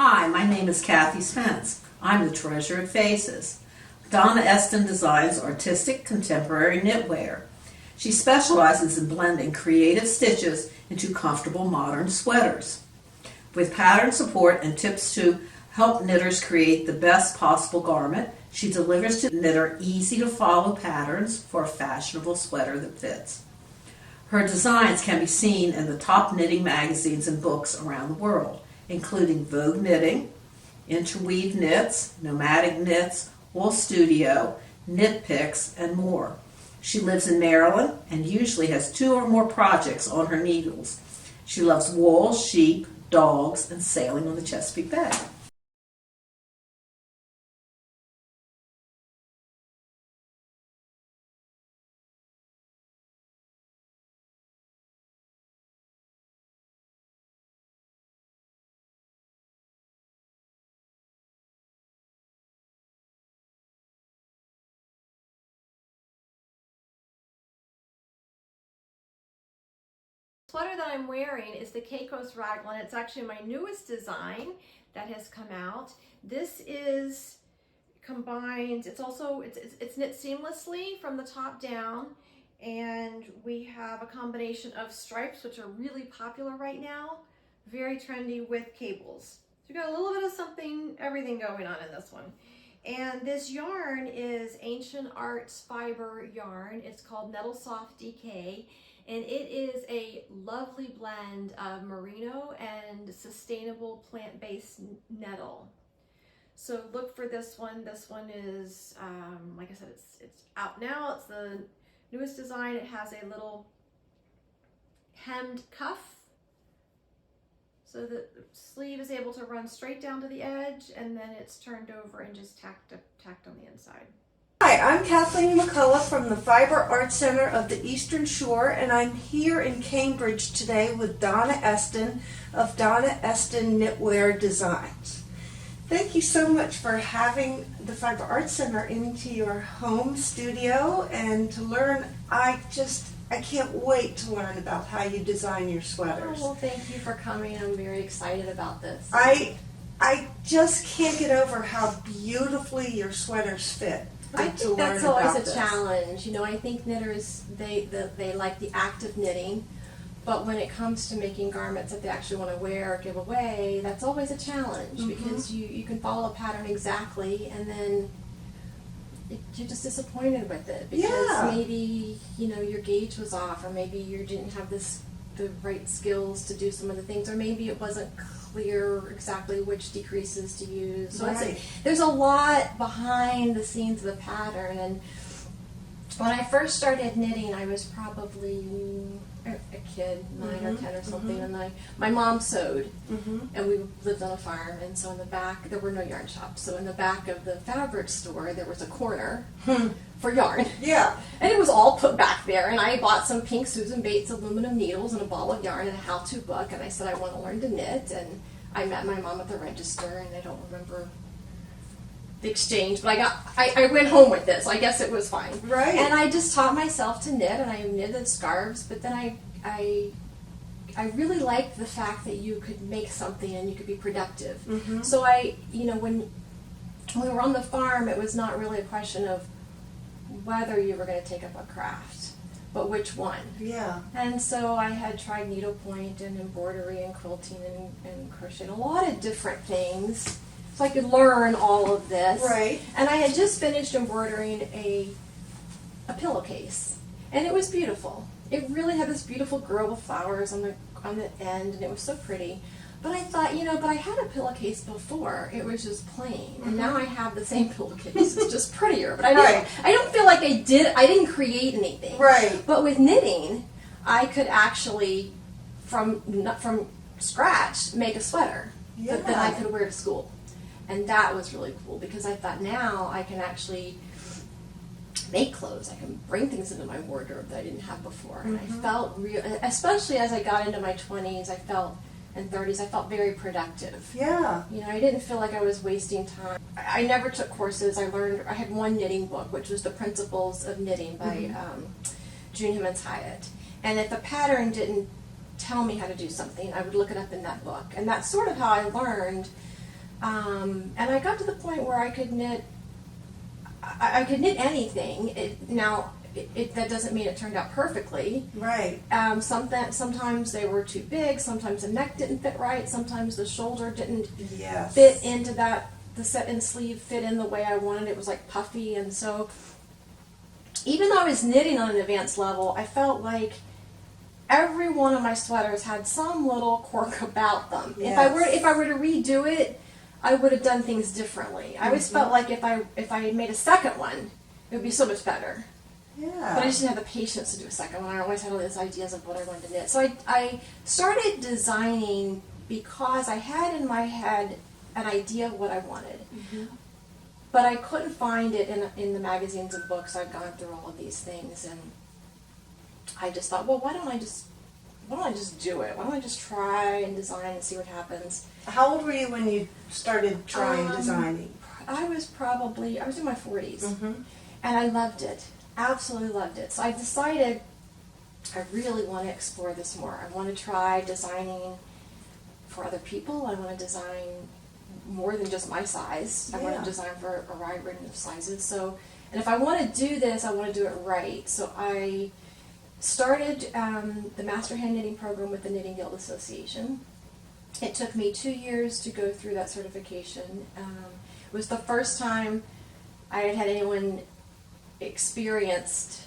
Hi, my name is Kathy Spence. I'm the treasurer at Faces. Donna Estin designs artistic contemporary knitwear. She specializes in blending creative stitches into comfortable modern sweaters. With pattern support and tips to help knitters create the best possible garment, she delivers to the knitter easy-to-follow patterns for a fashionable sweater that fits. Her designs can be seen in the top knitting magazines and books around the world, including Vogue Knitting, Interweave Knits, Nomadic Knits, Wool Studio, Knit Picks, and more. She lives in Maryland and usually has 2 or more projects on her needles. She loves wool, sheep, dogs, and sailing on the Chesapeake Bay. Sweater that I'm wearing is the Caicos Raglan. It's actually my newest design that has come out. This is combined, it's knit seamlessly from the top down, and we have a combination of stripes, which are really popular right now, very trendy, with cables. So you've got a little bit of something, everything going on in this one. And this yarn is Ancient Arts fiber yarn. It's called Nettle Soft DK. And it is a lovely blend of merino and sustainable plant-based nettle. So look for this one. This one is, like I said, it's out now. It's the newest design. It has a little hemmed cuff, so the sleeve is able to run straight down to the edge, and then it's turned over and just tacked on the inside. Hi, I'm Kathleen McCullough from the Fiber Art Center of the Eastern Shore, and I'm here in Cambridge today with Donna Estin of Donna Estin Knitwear Designs. Thank you so much for having the Fiber Art Center into your home studio and to learn. I can't wait to learn about how you design your sweaters. Oh, well, thank you for coming. I'm very excited about this. I just can't get over how beautifully your sweaters fit. I think that's always a challenge. You know, I think knitters, they like the act of knitting, but when it comes to making garments that they actually want to wear or give away, that's always a challenge, because you can follow a pattern exactly, and then you're just disappointed with it because maybe, you know, your gauge was off, or maybe you didn't have the right skills to do some of the things, or maybe it wasn't clear exactly which decreases to use. So there's a lot behind the scenes of the pattern. And when I first started knitting, I was probably a kid, 9 or 10 or something, and my mom sewed, and we lived on a farm, and so in the back, there were no yarn shops, so in the back of the fabric store, there was a corner for yarn. Yeah. And it was all put back there, and I bought some pink Susan Bates aluminum needles and a ball of yarn and a how-to book, and I said I want to learn to knit, and I met my mom at the register, and I don't remember the exchange, but I went home with this. I guess it was fine. Right. And I just taught myself to knit, and I knitted scarves, but then I really liked the fact that you could make something and you could be productive. So when we were on the farm, it was not really a question of whether you were going to take up a craft, but which one. Yeah. And so I had tried needlepoint and embroidery and quilting and crochet and a lot of different things, so I could learn all of this. Right. And I had just finished embroidering a pillowcase, and it was beautiful. It really had this beautiful girl with flowers on the end, and it was so pretty. But I thought, but I had a pillowcase before. It was just plain, and now I have the same pillowcase. It's just prettier. But I don't feel like I didn't create anything. Right. But with knitting, I could actually, from scratch, make a sweater that I could wear to school. And that was really cool, because I thought, now I can actually make clothes. I can bring things into my wardrobe that I didn't have before. And I felt real, especially as I got into my 20s, and 30s, I felt very productive. Yeah. I didn't feel like I was wasting time. I never took courses. I had one knitting book, which was The Principles of Knitting by June Himmons Hyatt. And if a pattern didn't tell me how to do something, I would look it up in that book. And that's sort of how I learned And I got to the point where I could knit. I could knit anything. That doesn't mean it turned out perfectly. Right. Sometimes they were too big. Sometimes the neck didn't fit right. Sometimes the shoulder didn't Yes. fit into that. The set-in sleeve fit in the way I wanted. It was like puffy, and so even though I was knitting on an advanced level, I felt like every one of my sweaters had some little quirk about them. Yes. If I were to redo it, I would have done things differently. I always felt like if I had made a second one, it would be so much better. Yeah. But I just didn't have the patience to do a second one. I always had all these ideas of what I wanted to knit. So I started designing because I had in my head an idea of what I wanted. Mm-hmm. But I couldn't find it in the magazines and books. I'd gone through all of these things, and I just thought, well, why don't I just do it? Why don't I just try and design and see what happens? How old were you when you started trying designing? I was in my 40s, Mm-hmm. and I loved it. Absolutely loved it. So I decided I really want to explore this more. I want to try designing for other people. I want to design more than just my size. I want Yeah. to design for a wide range of sizes. So, and if I want to do this, I want to do it right. So I started the Master Hand Knitting program with the Knitting Guild Association. It took me 2 years to go through that certification. It was the first time I had anyone experienced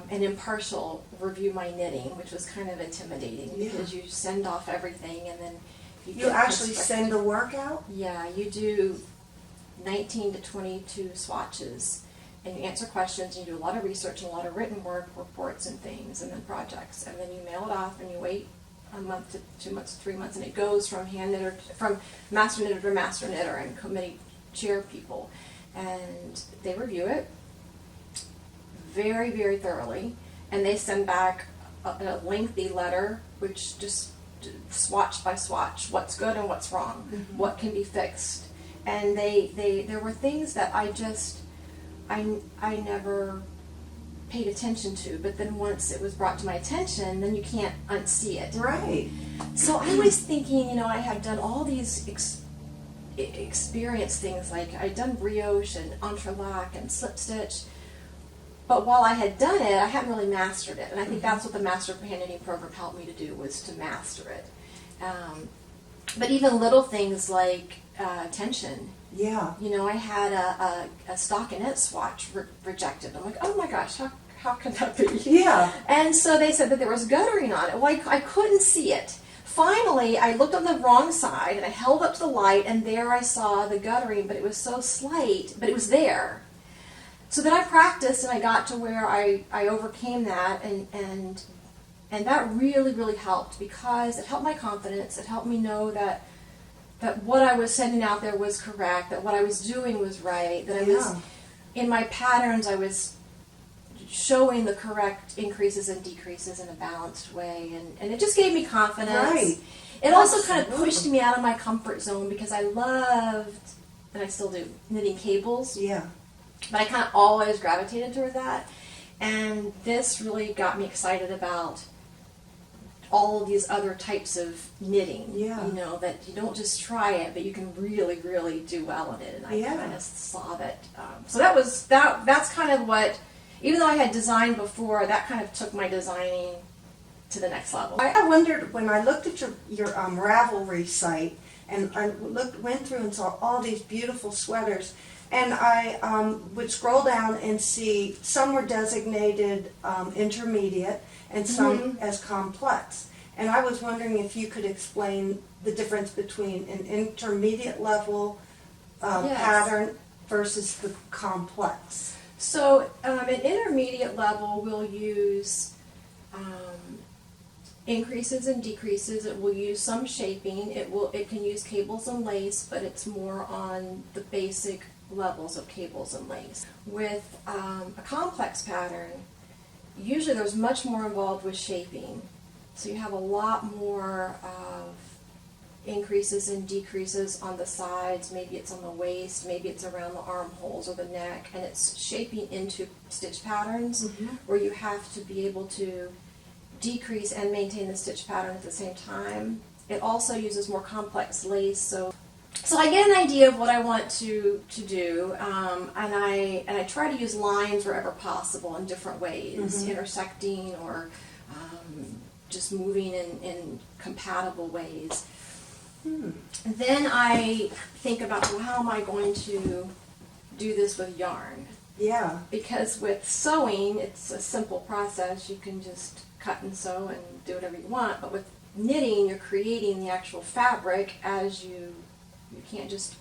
an impartial review my knitting, which was kind of intimidating because you send off everything and then You get actually send the work out? Yeah, you do 19 to 22 swatches, and you answer questions, and you do a lot of research and a lot of written work, reports and things, and then projects, and then you mail it off, and you wait a month to 2 months to 3 months, and it goes from from master knitter to master knitter and committee chair people, and they review it very, very thoroughly, and they send back a lengthy letter, which just swatch by swatch, what's good and what's wrong, what can be fixed, and there were things that I never paid attention to, but then once it was brought to my attention, then you can't unsee it. Right. So I was thinking, I had done all these experience things, like I'd done brioche and entrelac and slip stitch, but while I had done it, I hadn't really mastered it, and I think that's what the Master Hand Knitting program helped me to do, was to master it. But even little things like tension. Yeah. I had a stockinette swatch rejected. I'm like, oh my gosh, how could that be? Yeah. And so they said that there was guttering on it. Well, I couldn't see it. Finally, I looked on the wrong side, and I held up to the light, and there I saw the guttering, but it was so slight, but it was there. So then I practiced, and I got to where I overcame that, and that really, really helped, because it helped my confidence. It helped me know that what I was sending out there was correct, that what I was doing was right, that I was, in my patterns, I was showing the correct increases and decreases in a balanced way, and it just gave me confidence. Right. It also kind of pushed me out of my comfort zone, because I loved, and I still do, knitting cables. Yeah. But I kind of always gravitated toward that, and this really got me excited about all of these other types of knitting. Yeah. That you don't just try it, but you can really, really do well in it. And I Yeah. kind of saw that. So that's kind of what, even though I had designed before, that kind of took my designing to the next level. I wondered, when I looked at your Ravelry site, and I went through and saw all these beautiful sweaters, and I would scroll down and see some were designated intermediate and some as complex. And I was wondering if you could explain the difference between an intermediate level pattern versus the complex. So an intermediate level will use increases and decreases. It will use some shaping. It can use cables and lace, but it's more on the basic levels of cables and lace. With a complex pattern, usually there's much more involved with shaping. So you have a lot more of increases and decreases on the sides. Maybe it's on the waist, maybe it's around the armholes or the neck, and it's shaping into stitch patterns where you have to be able to decrease and maintain the stitch pattern at the same time. It also uses more complex lace, so So I get an idea of what I want to do, and I try to use lines wherever possible in different ways, intersecting or just moving in compatible ways. Then I think about, well, how am I going to do this with yarn? Yeah. Because with sewing, it's a simple process. You can just cut and sew and do whatever you want. But with knitting, you're creating the actual fabric as you can't just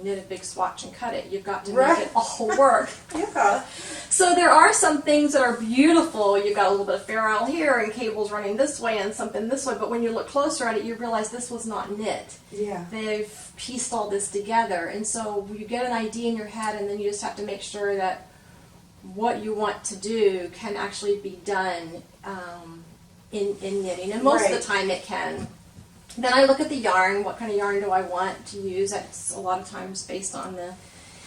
knit a big swatch and cut it. You've got to make it all work. Yeah. So there are some things that are beautiful. You've got a little bit of ferrule here and cables running this way and something this way. But when you look closer at it, you realize this was not knit. Yeah. They've pieced all this together. And so you get an idea in your head, and then you just have to make sure that what you want to do can actually be done in knitting. And most of the time it can. Then I look at the yarn. What kind of yarn do I want to use? That's a lot of times based on the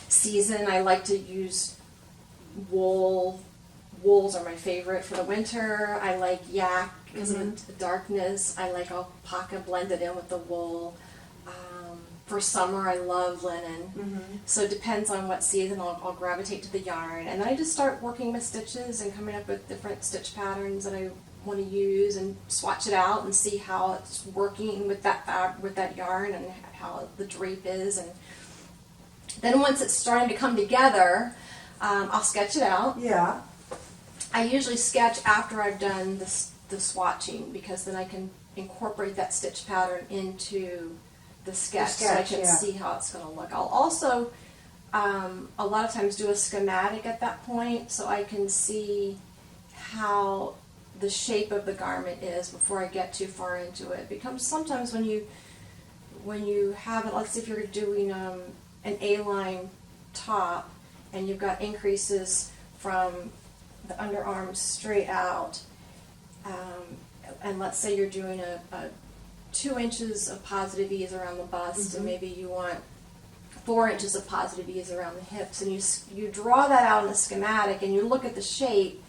season. I like to use wool. Wools are my favorite for the winter. I like yak because of the darkness. I like alpaca blended in with the wool. For summer, I love linen. So it depends on what season I'll gravitate to the yarn. And then I just start working with stitches and coming up with different stitch patterns that I want to use and swatch it out and see how it's working with that yarn and how the drape is. And then once it's starting to come together, I'll sketch it out. Yeah. I usually sketch after I've done the swatching, because then I can incorporate that stitch pattern into the sketch so I can see how it's going to look. I'll also a lot of times do a schematic at that point so I can see how the shape of the garment is before I get too far into it. Because sometimes when you have it, let's say if you're doing an A-line top and you've got increases from the underarms straight out, and let's say you're doing a 2 inches of positive ease around the bust, and maybe you want 4 inches of positive ease around the hips, and you draw that out in the schematic and you look at the shape,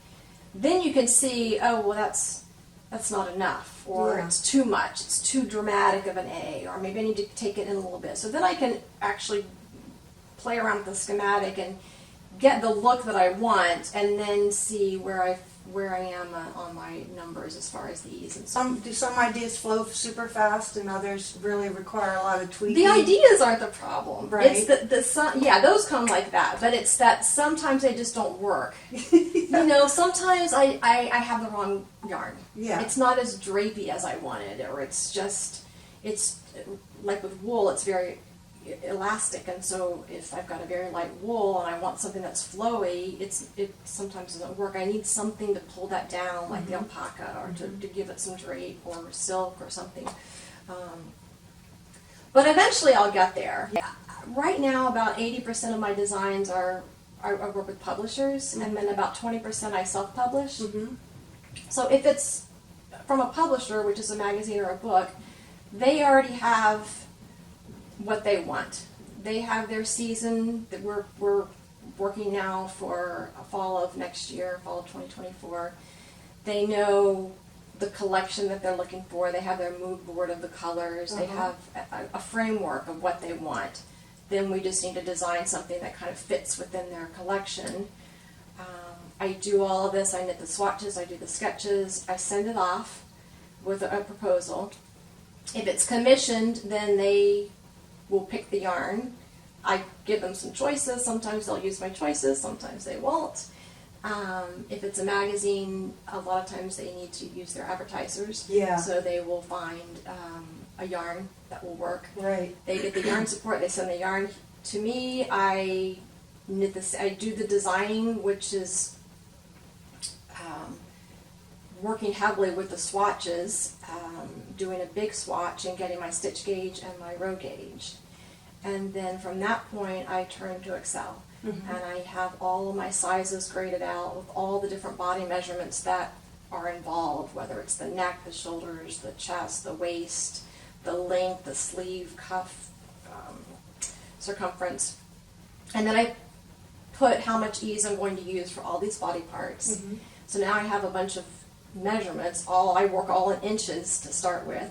then you can see, oh, well, that's not enough, or it's too much, it's too dramatic of an A, or maybe I need to take it in a little bit. So then I can actually play around with the schematic and get the look that I want, and then see where I am on my numbers as far as the ease and stuff. Do some ideas flow super fast, and others really require a lot of tweaking? The ideas aren't the problem. Right. It's those come like that, but it's that sometimes they just don't work. You know, sometimes I have the wrong yarn. Yeah. It's not as drapey as I wanted, or it's like with wool, it's very elastic, and so if I've got a very light wool and I want something that's flowy, it sometimes doesn't work. I need something to pull that down, like the alpaca, or to give it some drape, or silk or something. But eventually I'll get there. Right now, about 80% of my designs I work with publishers, and then about 20% I self-publish. So if it's from a publisher, which is a magazine or a book, they already have what they want. They have their season that we're working now for fall of next year, fall of 2024. They know the collection that they're looking for. They have their mood board of the colors. They have a framework of what they want. Then we just need to design something that kind of fits within their collection. I do all of this. I knit the swatches. I do the sketches. I send it off with a proposal. If it's commissioned, then they will pick the yarn. I give them some choices. Sometimes they'll use my choices, sometimes they won't. If it's a magazine, a lot of times they need to use their advertisers. Yeah. So they will find a yarn that will work. Right. They get the yarn support, they send the yarn to me. I knit this, I do the designing, which is working heavily with the swatches, doing a big swatch and getting my stitch gauge and my row gauge. And then from that point I turn to Excel, and I have all of my sizes graded out with all the different body measurements that are involved, whether it's the neck, the shoulders, the chest, the waist, the length, the sleeve, cuff, circumference. And then I put how much ease I'm going to use for all these body parts. So now I have a bunch of measurements. I work all in inches to start with.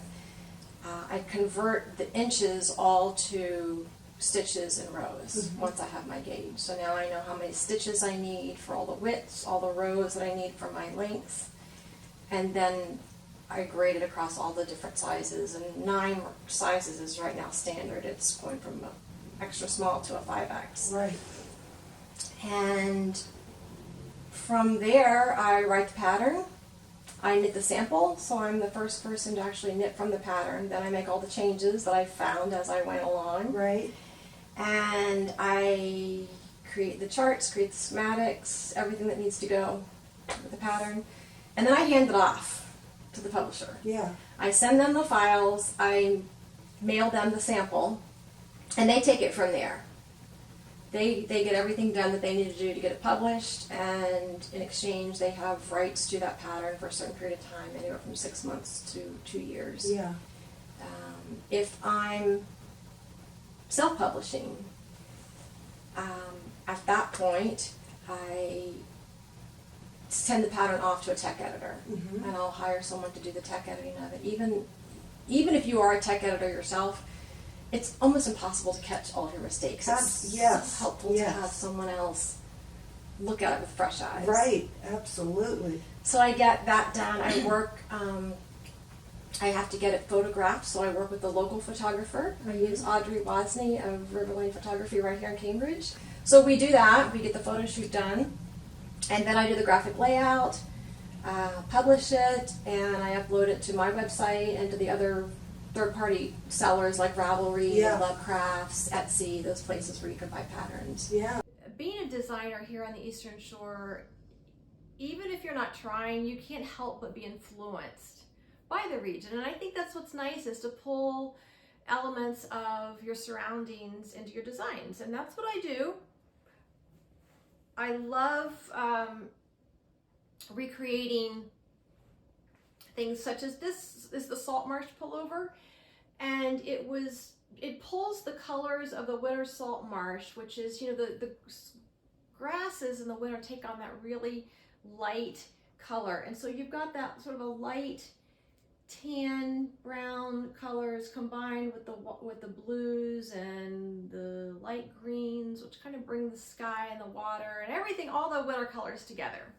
I convert the inches all to stitches and rows once I have my gauge. So now I know how many stitches I need for all the widths, all the rows that I need for my length, and then I grade it across all the different sizes, and 9 sizes is right now standard. It's going from an extra small to a 5X. Right. And from there, I write the pattern. I knit the sample, so I'm the first person to actually knit from the pattern. Then I make all the changes that I found as I went along. Right. And I create the charts, create the schematics, everything that needs to go with the pattern. And then I hand it off to the publisher. Yeah. I send them the files, I mail them the sample, and they take it from there. They get everything done that they need to do to get it published, and in exchange they have rights to that pattern for a certain period of time, anywhere from 6 months to 2 years. Yeah. If I'm self-publishing, at that point I send the pattern off to a tech editor, and I'll hire someone to do the tech editing of it. Even if you are a tech editor yourself, it's almost impossible to catch all of your mistakes. It's so helpful to have someone else look at it with fresh eyes. Right, absolutely. So I get that done. I work, I have to get it photographed, so I work with the local photographer. I use Audrey Wozni of Riverlane Photography right here in Cambridge. So we do that, we get the photo shoot done, and then I do the graphic layout, publish it, and I upload it to my website and to the other third-party sellers like Ravelry, Love Crafts, Etsy, those places where you can buy patterns. Yeah. Being a designer here on the Eastern Shore, even if you're not trying, you can't help but be influenced by the region. And I think that's what's nice, is to pull elements of your surroundings into your designs. And that's what I do. I love recreating things such as this is the Salt Marsh pullover, and it pulls the colors of the winter salt marsh, which is, you know, the grasses in the winter take on that really light color, and so you've got that sort of a light tan brown colors combined with the blues and the light greens, which kind of bring the sky and the water and everything, all the winter colors together.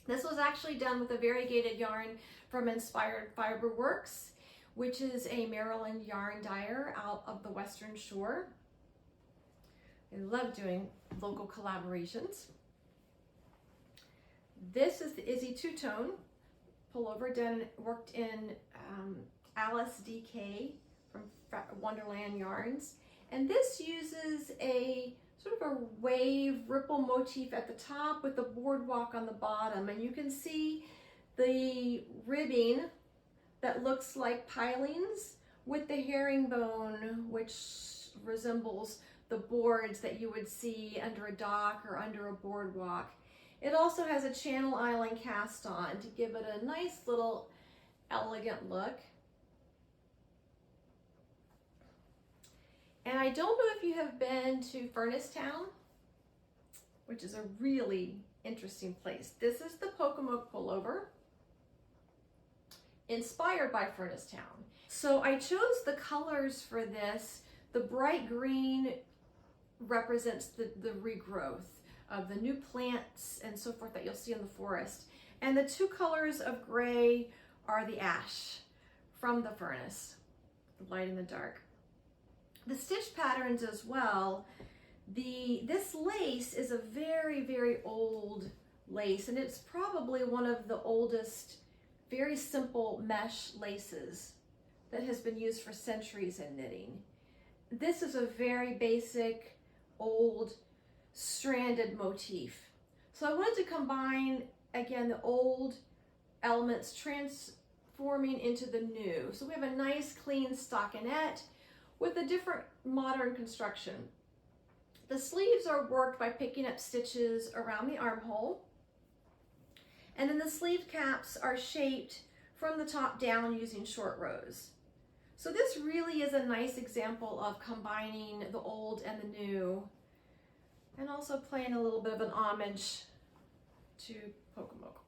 This was actually done with a variegated yarn from Inspired Fiber Works, which is a Maryland yarn dyer out of the Western Shore. I love doing local collaborations. This is the Izzy two-tone pullover, worked in Alice DK from Wonderland Yarns. And this uses a sort of a wave ripple motif at the top with the boardwalk on the bottom, and you can see the ribbing that looks like pilings with the herringbone, which resembles the boards that you would see under a dock or under a boardwalk. It also has a Channel Island cast on to give it a nice little elegant look. And I don't know if you have been to Furnace Town, which is a really interesting place. This is the Pocomoke pullover, inspired by Furnace Town. So I chose the colors for this. The bright green represents the regrowth of the new plants and so forth that you'll see in the forest. And the two colors of gray are the ash from the furnace, the light and the dark. The stitch patterns as well, this lace is a very, very old lace, and it's probably one of the oldest, very simple mesh laces that has been used for centuries in knitting. This is a very basic, old, stranded motif. So I wanted to combine, again, the old elements transforming into the new. So we have a nice, clean stockinette with a different modern construction. The sleeves are worked by picking up stitches around the armhole, and then the sleeve caps are shaped from the top down using short rows. So this really is a nice example of combining the old and the new, and also playing a little bit of an homage to Pocomoke.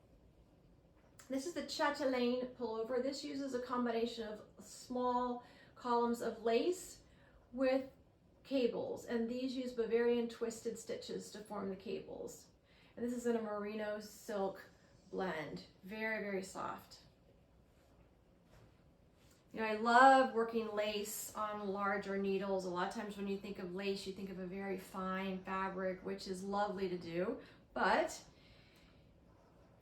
This is the chatelaine pullover. This uses a combination of small columns of lace with cables, and these use Bavarian twisted stitches to form the cables. And this is in a merino silk blend. Very, very soft. You know, I love working lace on larger needles. A lot of times when you think of lace, you think of a very fine fabric, which is lovely to do. But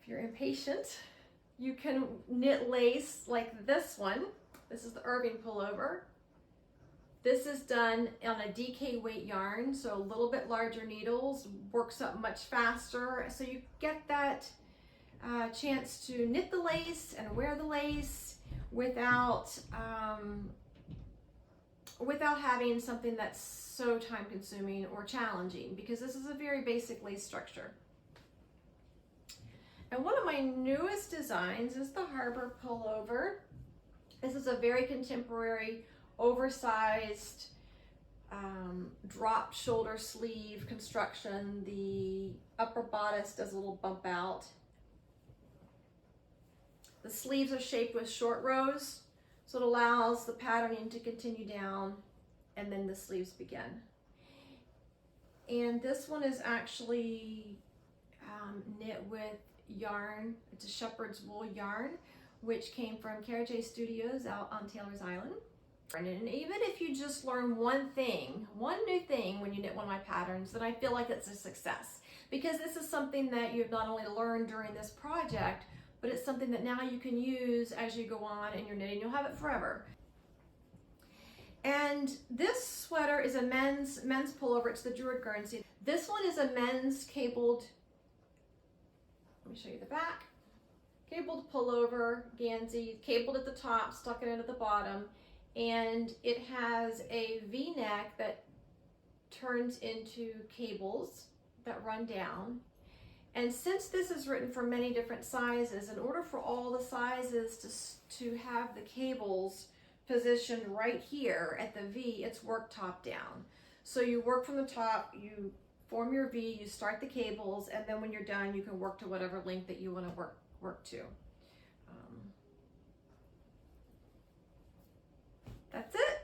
if you're impatient, you can knit lace like this one. This is the Irving pullover. This is done on a DK weight yarn, so a little bit larger needles, works up much faster. So you get that chance to knit the lace and wear the lace without having something that's so time consuming or challenging, because this is a very basic lace structure. And one of my newest designs is the Harbor pullover. This is a very contemporary, oversized drop shoulder sleeve construction. The upper bodice does a little bump out. The sleeves are shaped with short rows, so it allows the patterning to continue down, and then the sleeves begin. And this one is actually knit with yarn. It's a shepherd's wool yarn, which came from Cara J Studios out on Taylor's Island. And even if you just learn one new thing when you knit one of my patterns, then I feel like it's a success, because this is something that you've not only learned during this project, but it's something that now you can use as you go on in your knitting. You'll have it forever. And this sweater is a men's pullover. It's the Druid Guernsey. This one is a men's cabled, let me show you the back, cabled pullover, Gansey, cabled at the top, stuck it in at the bottom, and it has a V-neck that turns into cables that run down. And since this is written for many different sizes, in order for all the sizes to have the cables positioned right here at the V, it's worked top down. So you work from the top, you form your V, you start the cables, and then when you're done, you can work to whatever length that you want to work to. That's it.